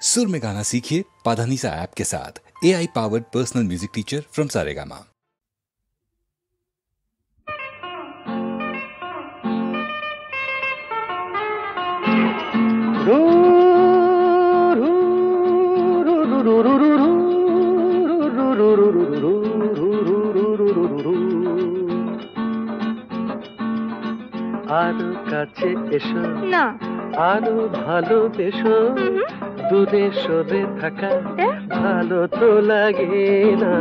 सुर में गाना सीखिए पाधानीसा ऐप के साथ। AI powered personal music teacher from Saregama. আরো কাছে এসো না, আরো ভালোবেসো, দূরে সরে থাকা ভালো তো লাগে না।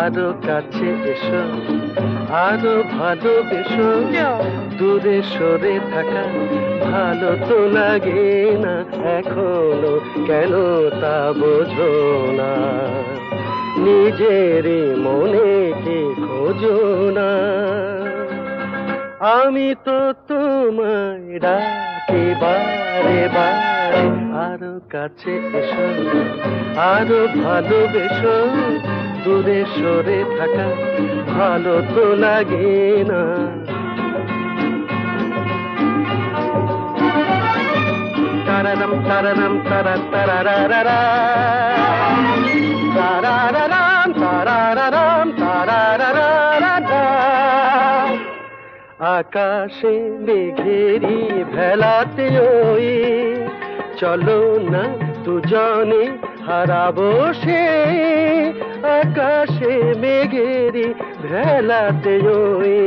আরো কাছে এসো, আরো ভালোবেসো, দূরে সরে থাকা ভালো তো লাগে না। এখনো কেন তা বোঝো না, নিজেরই মনে কে খোঁজো না। আমি তো তোমায় ডাকি বারে বারে, আরো কাছে এসো, আরো ভালোবেসো, দূরে সরে থাকা ভালো তো লাগে না। তারারাম তারারাম তারা তারারারা, তারারারাম তারারারাম তারারারা। আকাশে মেঘেরি ভেলাতে ওই চলো না দুজনে হারাবো সে। আকাশে মেঘেরি ভেলাতে ওই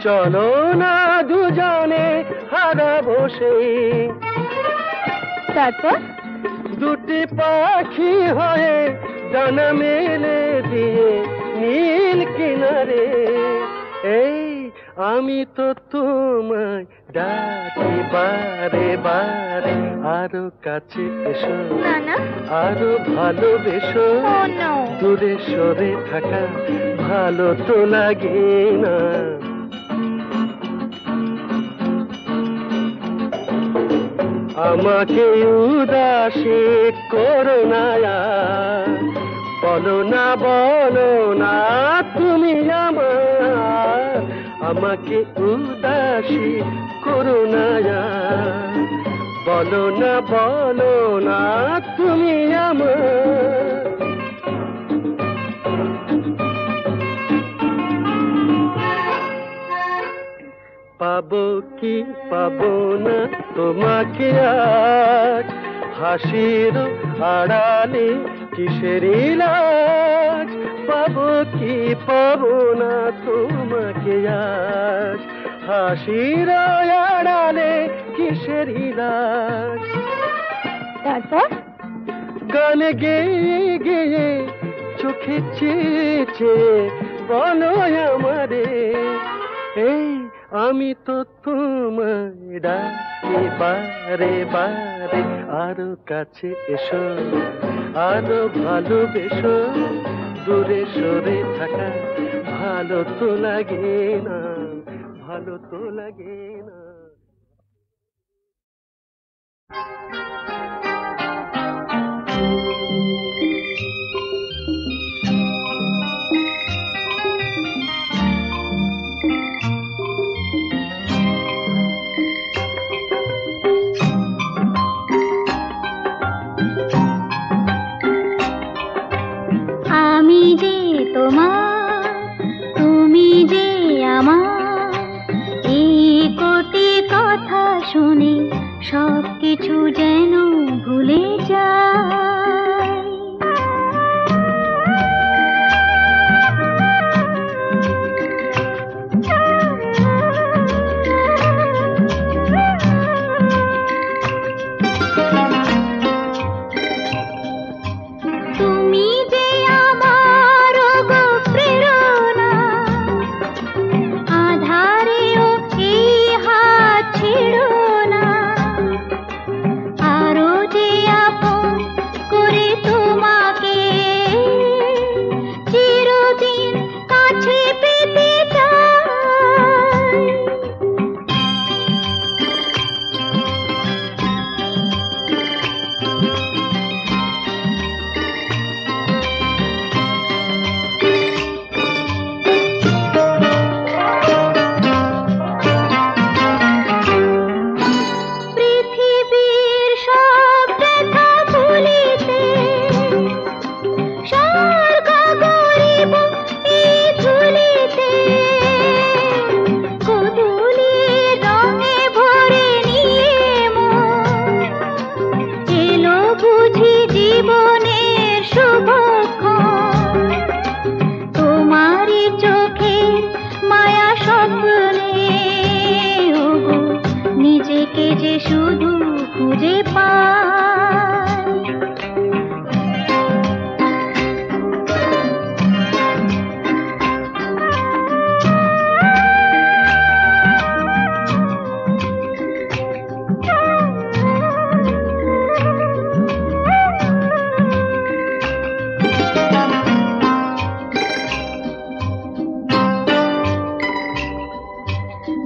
চলো না দুজনে হারাবো সে। তারপর দুটি পাখি হয়ে ডানা মেলে দিয়ে নীল কিনারে, এই আমি তো তোমায় ডাকি বারে বারে, আরো কাছে এসো, আরো ভালোবেসো, দূরে সরে থাকা ভালো তো লাগে না। আমাকে উদাসী করো না, বলো না বলো না তুমি আমার। আমাকে উদাসী করো না, বলো না তুমি আমার। পাবো কি পাবো না তোমাকে আজ, হাসির আড়ালে কিসেরি লাজ। পাবো কি পাবো না তোমাকে আজ, হাসির আড়ালে কিসেরি লাজ। তারপর গানে গেয়ে গেয়ে চোখে চেয়ে চেয়ে বলো আমারে, এই আমি তো তোমায় ডাকি বারে বারে, আরো কাছে এসো, আরো ভালোবেসো, দূরে সরে থাকা ভালো তো লাগে না, ভালো তো লাগে না। আমি যে তোমার, তুমি যে আমার, এই কোটি কথা শুনে সব কিছু যেন জীবনের শুভক্ষণ তোমারই চোখে মায়া স্বপ্নে ওগো নিজেকে যে শুধু খুঁজে পাই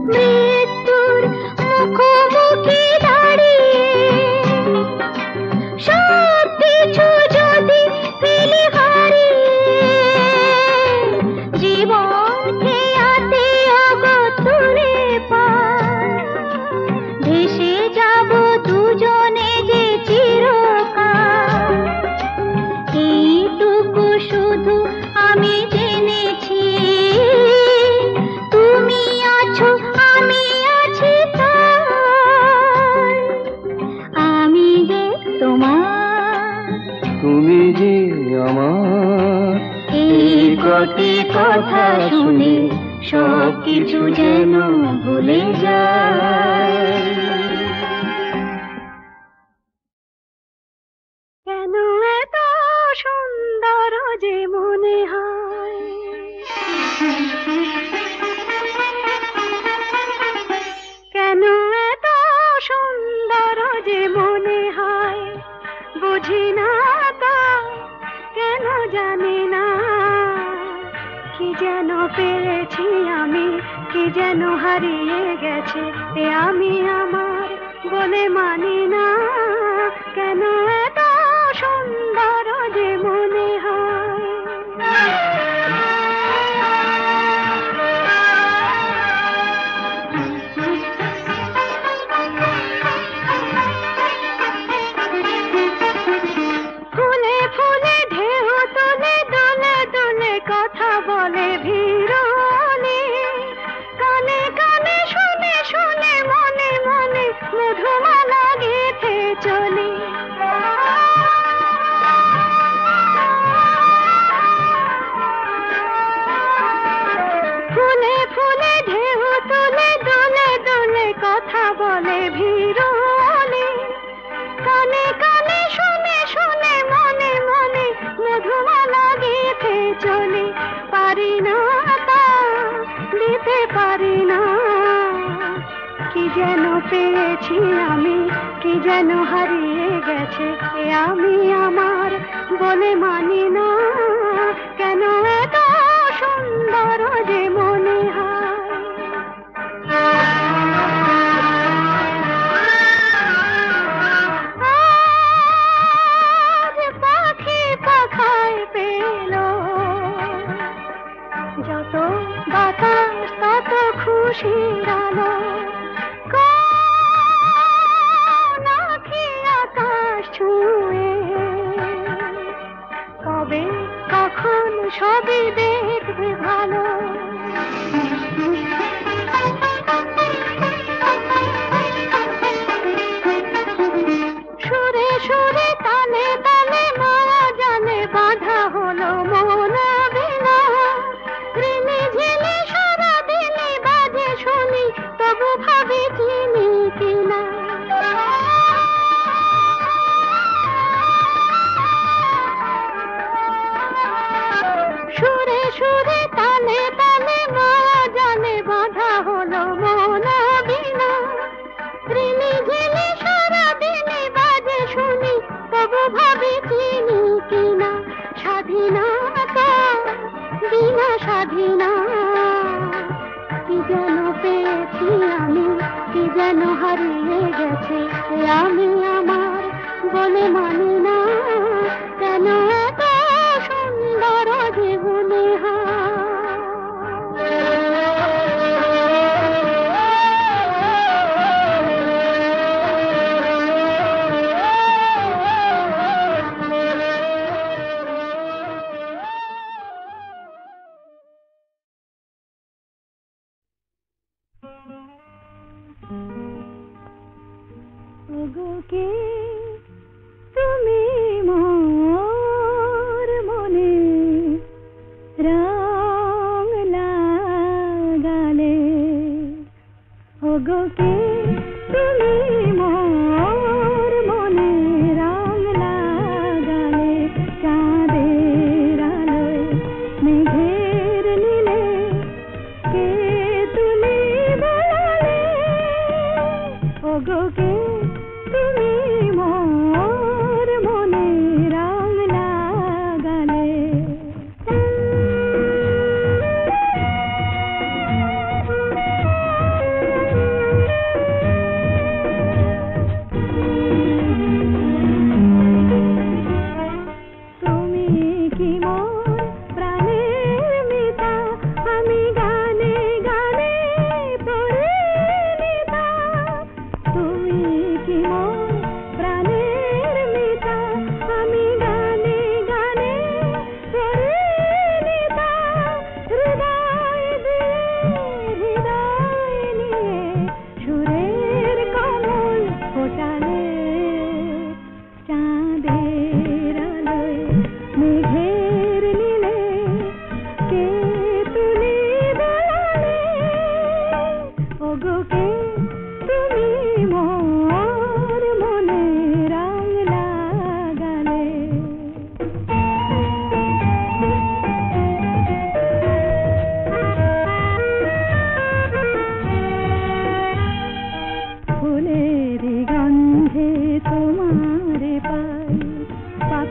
মৃত্যুর মুখোমুখি দাঁড়িয়ে সব কিছু যদি ফেলে হারিয়ে জীবন খেয়াতে অগতুরে পায় ভেসে যাব দুজনে যে চিরকাল এইটুকু শুধু আমি জেনেছি তুমি আছো আমি আছি তাই আমি যে তোমার তুমি যে আমার এই কটি কথা শুনে সব কিছু যেন ভুলে যায় কেন এত সুন্দর যে মনে হয় কেন এত সুন্দর যে মনে হয় বুঝি না তা কেন জানি না কি যেন পেয়েছি আমি কি যেন হারিয়ে গেছে এ আমি আমার বলে মানি না কেন এত সুন্দর যে মনে হয় ফুলে ফুলে ঢেউ তোলে দোলে দোলে কথা বলে ভিড়নে কানে কানে শুনে শুনে মনে মনে মধুমালা গেথে চলে ফুলে ফুলে ঢেউ তোলে দোলে দোলে কথা বলে ভিড়নে কানে কানে শুনে শুনে মনে মনে মধুমালা গেথে চলে পারি না তা দিতে পারি না কি যেন পেয়েছি আমি কি যেন হারিয়ে গেছে এ আমি আমার বলে মানি না কেন এত সুন্দর যে মনে হয় আজ পাখি পাখায় পেল যত বাতাস তত খুশির আলো কোন আঁখি আকাশ ছুঁয়ে কবে কখন সবই দেখবে ভালো সুরে সুরে তালে তালে মায়া জানে বাঁধা হলো মন বিনা ঋণে ঝিলে সারা দিনে বাজে শুনি তবু ভাবি চিনি কিনা সুরে সুরে তালে তালে মায়া জানে বাঁধা হলো মন বিনা ঋণে ঝিলে সারা দিনে বাজে শুনি তবু ভাবি চিনি কিনা স্বাধীনতা বিনা স্বাধীনা কি যেন পেয়েছি আমি কি যেন হারিয়ে গেছে আমি আমার বলে মানি না কেন এত সুন্দর জীবনে ওগো কে তুমি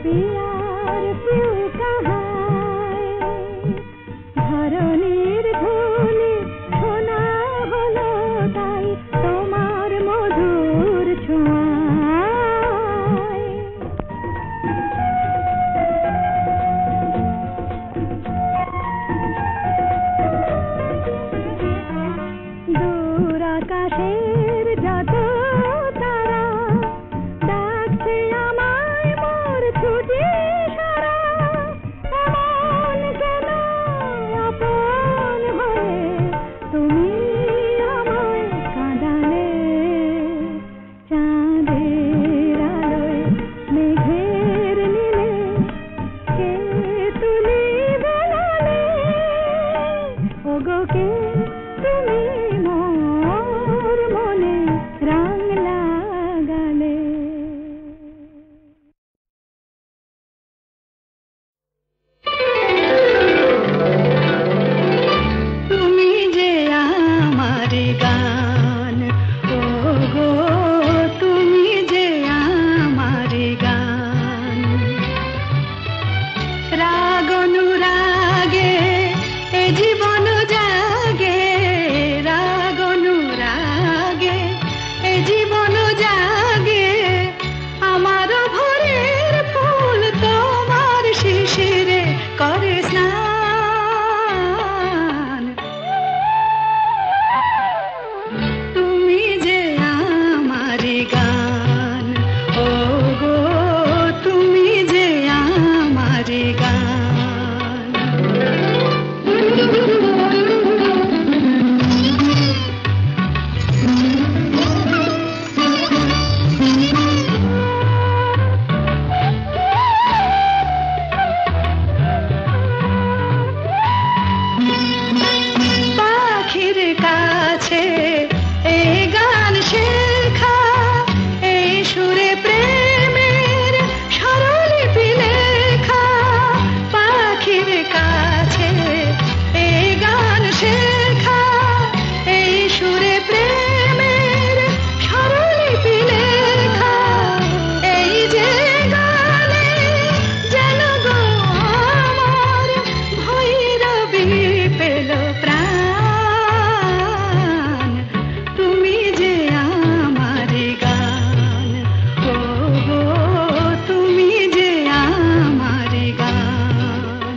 পিয়ার পিউ কাহায় ধরণীর ধুলি শোনা হলো তাই তোমার মধুর ছোঁয়ায় দূর আকাশের যত তারা ডাকছে আমায় মোর ছুটি সারা এমন কেন আপন হয়ে তুমি আমায় কাঁদালে চাঁদের আলোয় মেঘের নীলে কে তুলি বলালে ওগো কে তুমি মোর মনে রং লাগালে তুমি যে আমার গান ওগো তুমি যে আমার গান রাগ অনুরাগে এ জীবন জাগে রাগ অনুরাগে এ জীবন জাগে আমার ভোরের ফুল তোমার শিশিরে করে স্নান তুমি যে আমার গান ওগো তুমি যে আমার গান পাখির কাছে এই গান শেখা এই সুরে প্রেমের স্বরলিপি লেখা পাখির কাছে এই গান শেখা এই সুরে প্রেমের স্বরলিপি লেখা এই যে গানে যেন গো আমার ভৈরবী পেল প্রাণ তুমি যে আমার গান ওগো তুমি যে আমার গান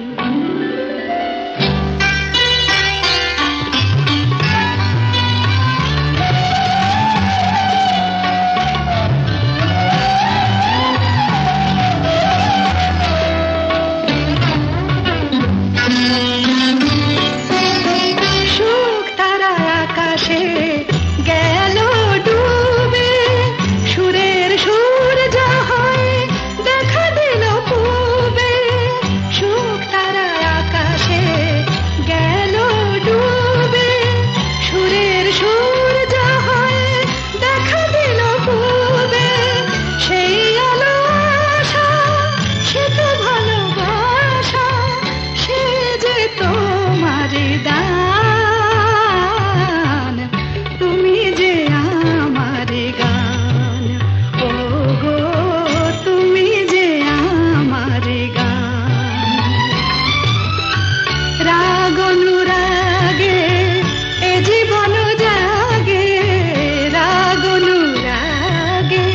সুখ তারা আকাশে গেল ডুবে সুরের সূর্য হয়ে দেখা দিল পূবে সুখ তারা আকাশে গেল ডুবে সুরের সূর্য হয়ে দেখা দিল পূবে সেই আলো আশা সে তো ভালোবাসা সে যে তোমার দান তুমি যে আমার গান ওগো তুমি যে আমার গান রাগ অনুরাগে এ জীবন জাগে রাগ অনুরাগে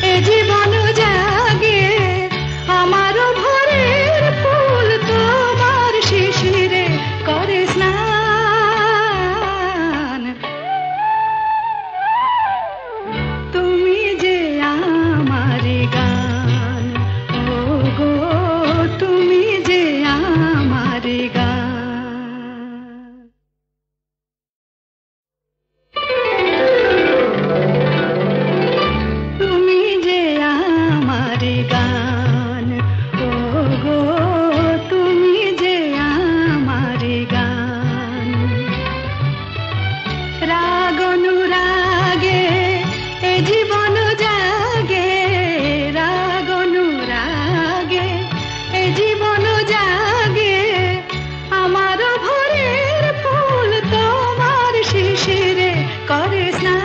এ জীবন জাগে আমার ভোরের ফুল তোমার শিশিরে করে স্নান তুমি যে আমার গান ওগো তুমি যে আমার গান তুমি যে আমার গান ওগো তুমি যে আমার গান রাগ অনুরাগে এ জীবন জাগে রাগ অনুরাগে এ জীবন জাগে আমার ভোরের ফুল তোমার শিশিরে করে স্নান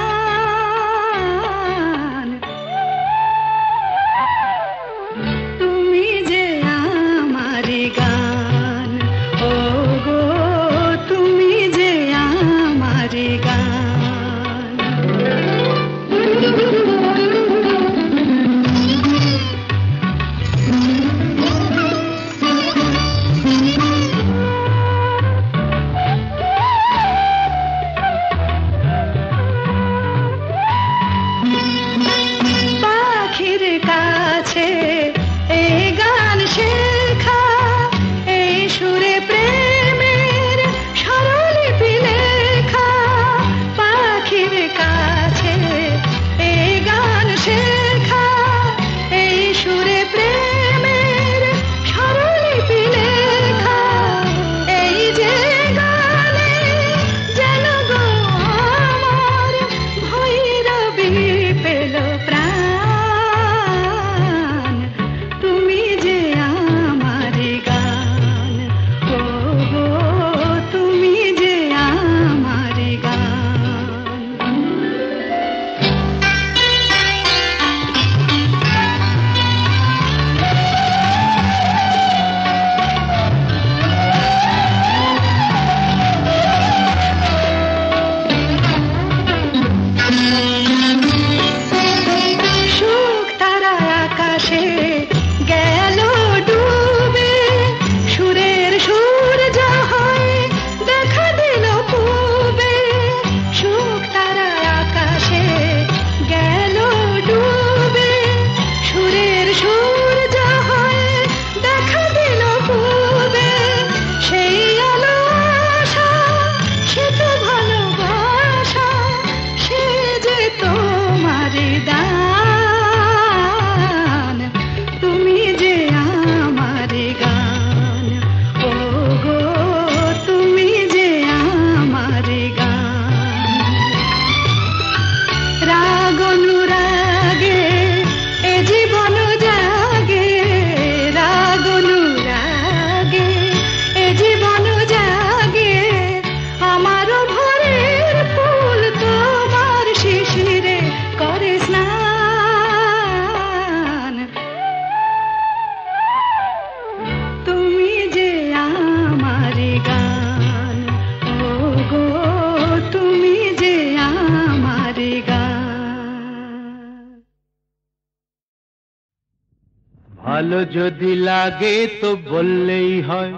ভালো যদি লাগে তো বললেই হয়,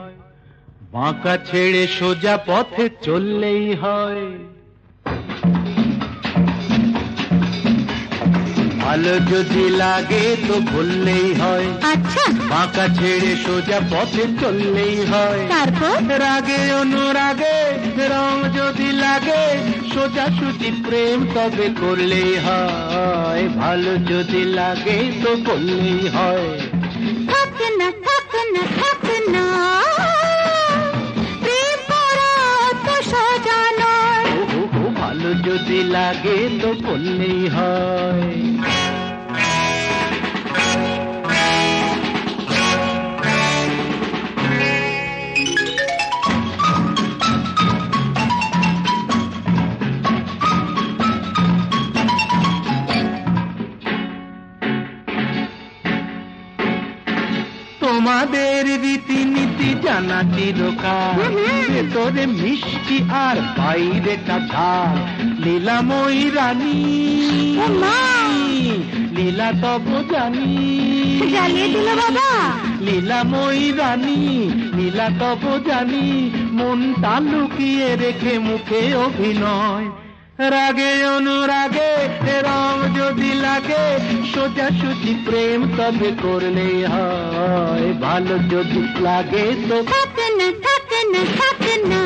বাঁকা ছেড়ে সোজা পথে চললেই হয়। ভালো যদি লাগে তো বললেই হয়, আচ্ছা বাঁকা ছেড়ে সোজা পথে চললেই হয়। তারপর রাগে অনুরাগে রং যদি লাগে, সোজা সুজি প্রেম তবে করলেই হয়। ভালো যদি লাগে তো বললেই হয়। থাক না থাক না থাক না, প্রেম করা তো সোজা নয়। ও ভালো যদি লাগে তো বললেই হয়। তোমাদের রীতিনীতি জানা চিরকাল, ভেতরে মিষ্টি আর বাইরেটা ঝাল। লীলাময়ী রানী লীলা তব জানি, জ্বালিয়ে দিল বাবা। লীলাময়ী রানী লীলা তব জানি, মনটা লুকিয়ে রেখে মুখে অভিনয়। রাগে অনুরাগে রং যদি লাগে, সোজা সুজি প্রেম তবে করলেই হয়। ভালো যদি লাগে তো থাক না থাক না থাক না,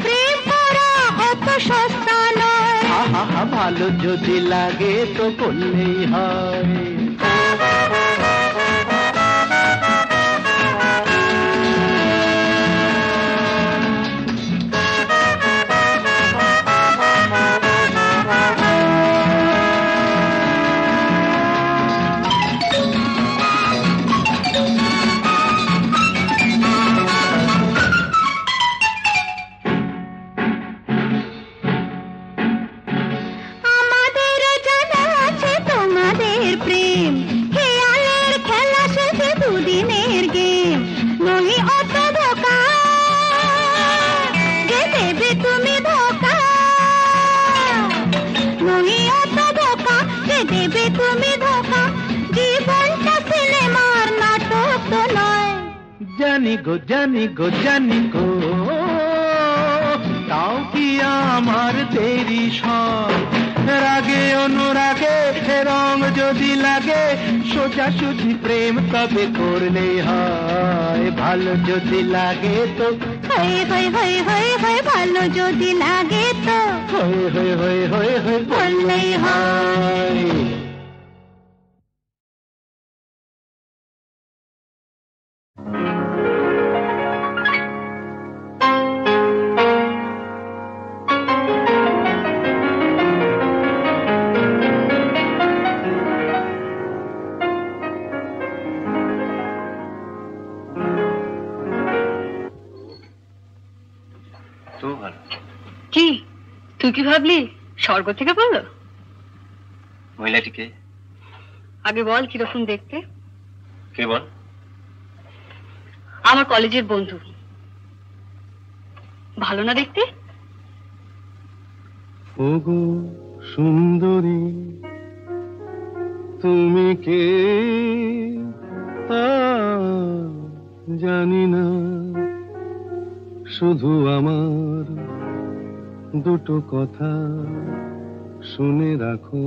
প্রেম করা অত সস্তা নয়। আহা ভালো যদি লাগে তো করলেই হয়। জানি গো জানি গো, তাও কি আমার দেরি সব। রাগে অনুরাগে রং যদি লাগে, সোজা সুজি প্রেম তবে করলেই হয়। ভালো যদি লাগে তো হয় হয় হয় হয় হয়, ভালো যদি লাগে তো হয় হয় হয় হয় হয় বললেই হয়। কি তুই কি ভাবলি স্বর্গ থেকে বললো? মহিলাটিকে আগে বল কিরকম দেখতে। কে বল? আমার কলেজের বন্ধু। ভালো না দেখতে? ওগো সুন্দরী তুমি কে তা জানি না, শুধু আমার দুটো কথা শুনে রাখো।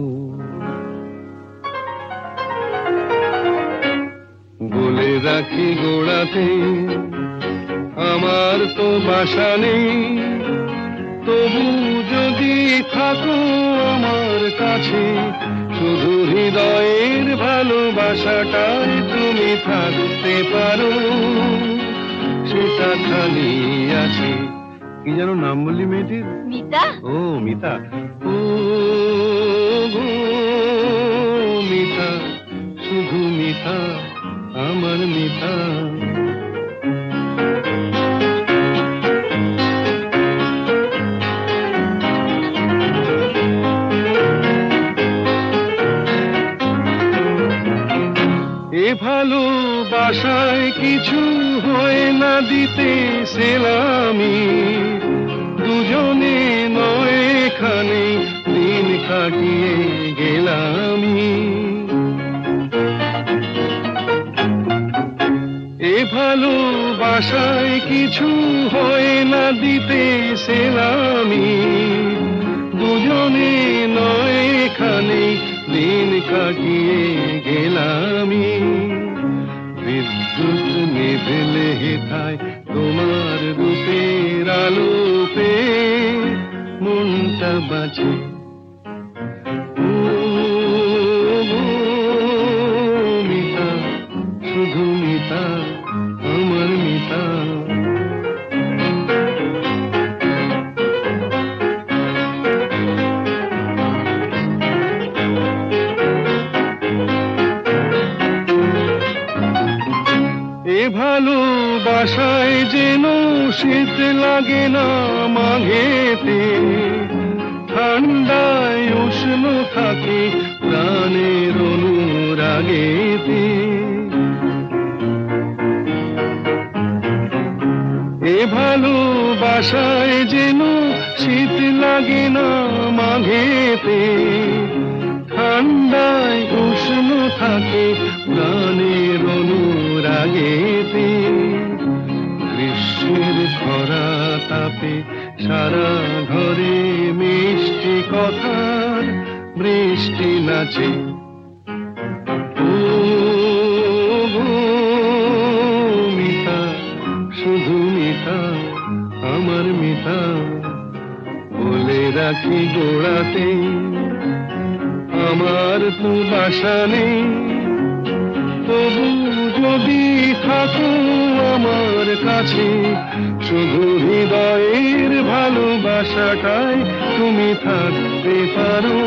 বলে রাখি গোড়াতে আমার তো বাসা নেই, তবু যদি থাকো আমার কাছে, শুধু হৃদয়ের ভালোবাসাটায় তুমি থাকতে পারো, সেটা খালি আছে। কি যেন নাম বললি মেয়েটির? মিতা। ও মিতা, ও গো মিতা, শুধু মিতা, আমার মিতা। এ ভালোবাসায় কিছু হয় না দিতে সেলামি, দুজনে নয় এখানে দিন কাটিয়ে গেলামি। ভালোবাসায় কিছু হয় না দিতে সেলামি, দুজনে নয় এখানে দিন কাটিয়ে গেলামি। বিদ্যুৎ নেভেলে হেথায় তোমার রূপের আলো পেয়ে মনটা বাঁচে। মিতা, শুধু মিতা, আমার মিতা। এ ভালোবাসায় যেন শীত লাগে না মাঘেতে, ঠান্ডায় উষ্ণ থাকে প্রাণের অনুরাগেতে। এ ভালোবাসায় যেন শীত লাগে না মাঘেতে, ঠান্ডায় উষ্ণ থাকে প্রাণের অনুরাগেতে। গ্রীষ্মের খরা তাপে সারা ঘরে মিষ্টি কথার বৃষ্টি নাচে। ও মিতা, শুধু মিতা, আমার মিতা। বলে রাখি গোড়াতে আমার তো বাসা নেই, তবু যদি থাকো আমার কাছে, শুধু হৃদয়ের ভালোবাসাটাই তুমি থাকতে পারো,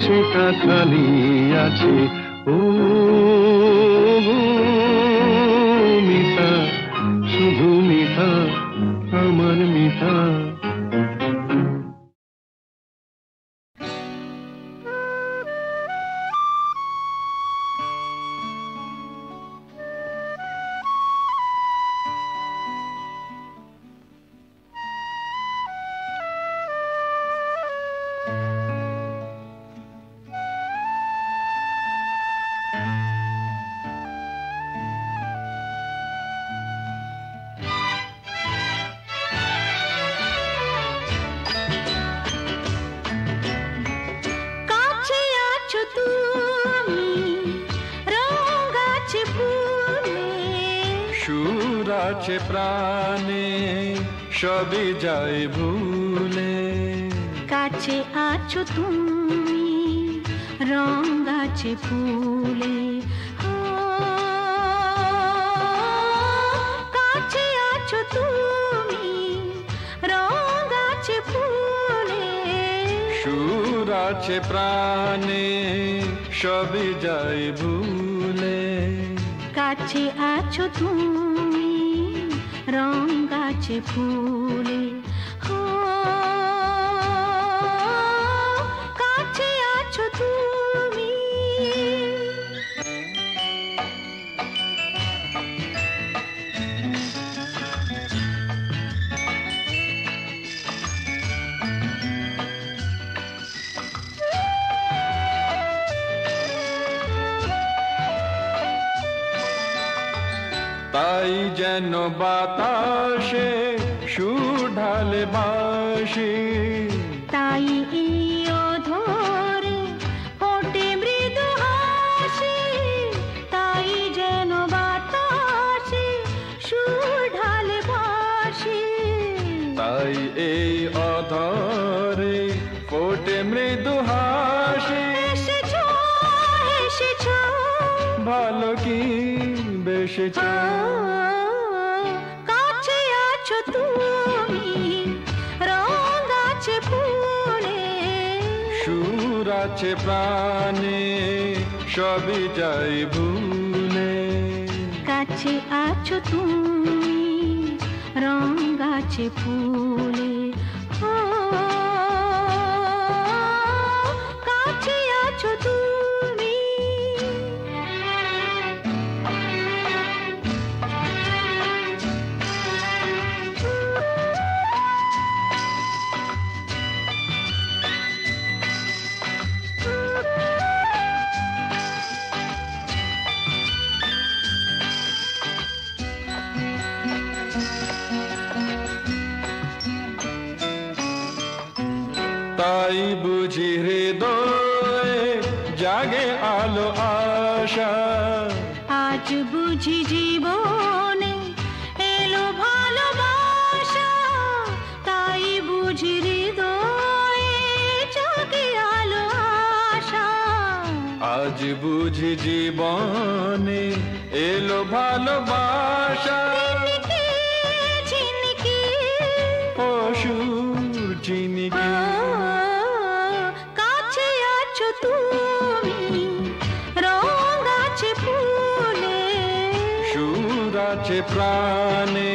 সেটা খালি আছে। ও মিতা, শুধু মিতা, আমার মিতা। আছে প্রাণে সবই যায় ভুলে, কাছে আছো তুমি রং আছে ফুলে, কাছে আছো তুমি রং আছে ফুলে, সুর আছে প্রাণে সবই যায় ভুলে, কাছে আছো তুমি রং আছে ফুলে, কাছে আছো তুমি। তাই যেন বাতাসে সুর ঢালে বাঁশি, তাই এই অধরে ফোটে মৃদু হাসি, তাই যেন বাতাসে সুর ঢালে বাঁশি, তাই এই অধরে ফোটে মৃদু হাসি। এসেছো এসেছো ভালো কি বেশেছো, কাছে আছো তুমি রং আছে ফুলে, সুর আছে প্রাণে সবই যায় ভুলে, কাছে আছো তুমি রং আছে ফুলে, কাছে আছো তুমি। তাই বুঝি হৃদয়ে জাগে আলো আশা। আজ বুঝি জীবনে এলো ভালোবাসা, তাই বুঝি হৃদয়ে জাগে আলো আশা। আজ বুঝি জীবনে এলো ভালোবাসা। ঝিনকি পশুর ঝিনকি কাছে আছো তুমি, রং আছে ফুলে, সুর আছে প্রাণে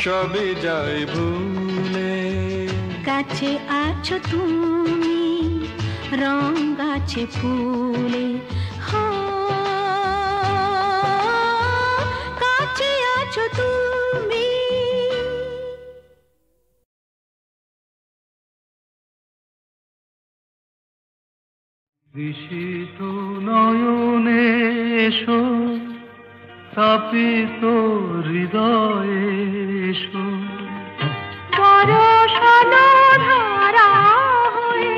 সবে যায় ভুলে। কাছে আছো তুমি, রং আছে ফুলে, কাছে আছো তুমি। ঋষিত নয়নে এসো, তাপিত হৃদয়ে এসো, বরষানো ধারা হয়ে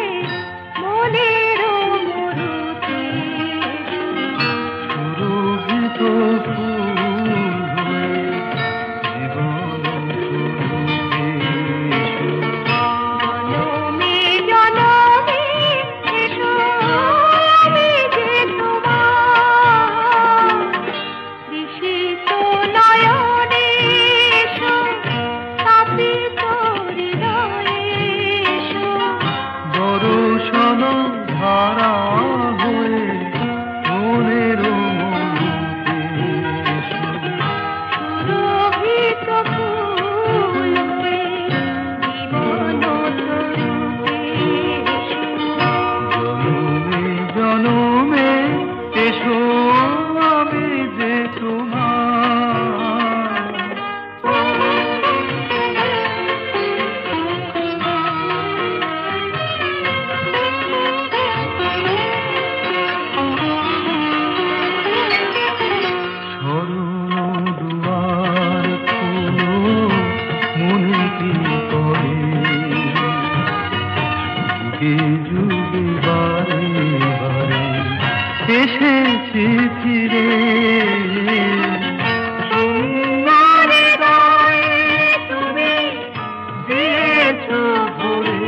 মনের মরুতে, সুরভিত ফুল হয়ে জীবন সুরভি এসো। জনমে জনমে এসো আমি যে তোমার, ঋষিত নয়নে এসো, তাপিত হৃদয়ে এসো, দর্শন ধারা হয়ে মনের মরুতে এসো। সুরভিত ফুল হয়ে জীবন তরুতে এসো। জনমে জনমে এসো আমি যে তোমার। শরণ দুয়ার খোলো মনে কি করে, যুগে যুগে বারে বারে এসেছি ফিরে। তোমার হৃদয়ে তুমি দিয়েছো ভরে,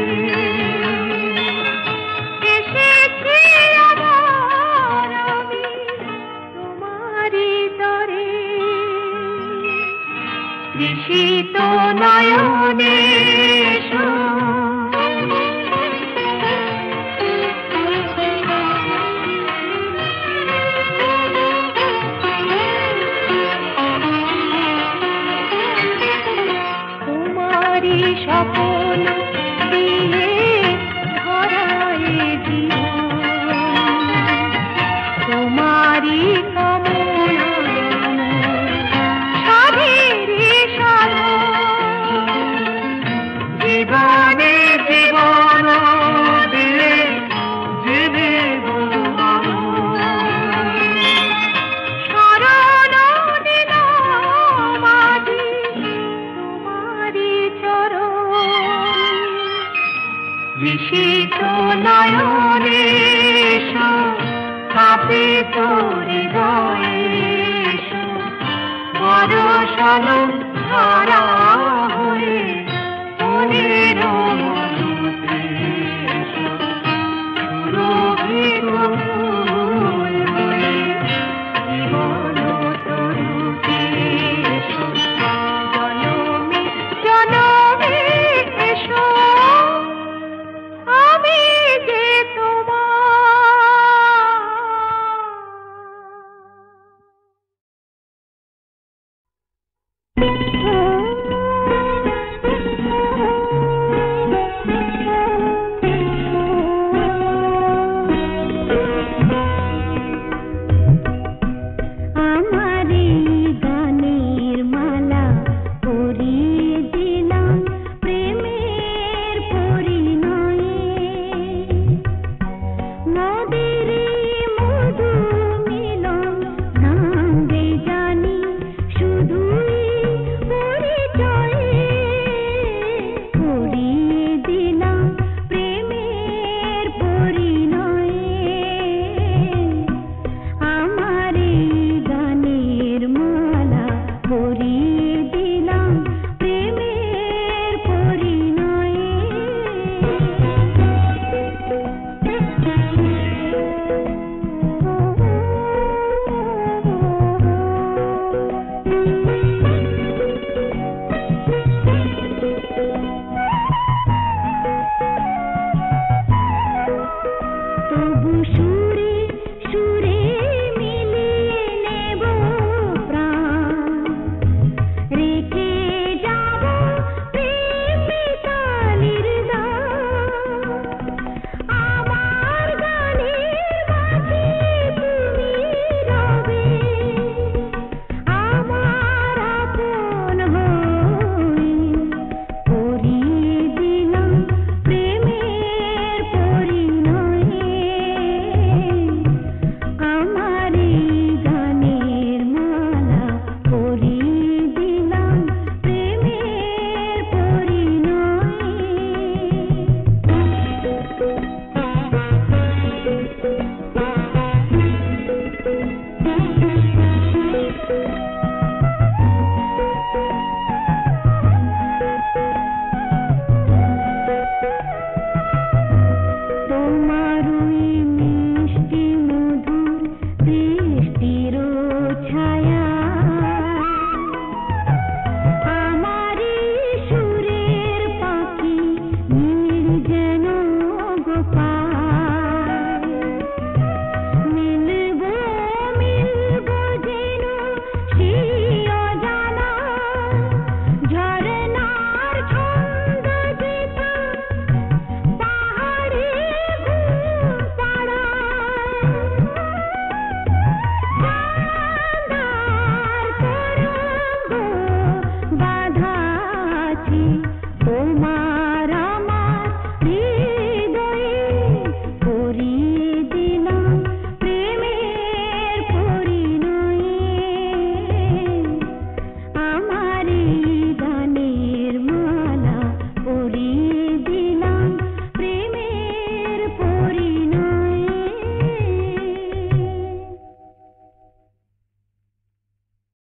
এসেছি আবার আমি তোমারই তরে, ঋষিত নয়নে এসো। তোমারই স্বপন দিয়ে ধরায় জীবন, তোমারই কামনা সাধের সাধন, জীবনে জীবন দিয়ে জীবন শরণ নিলাম আজি তোমারই চরণ, ঋষিত নয়নে এসো, তাপিত হৃদয়ে এসো, বরষণ ধারা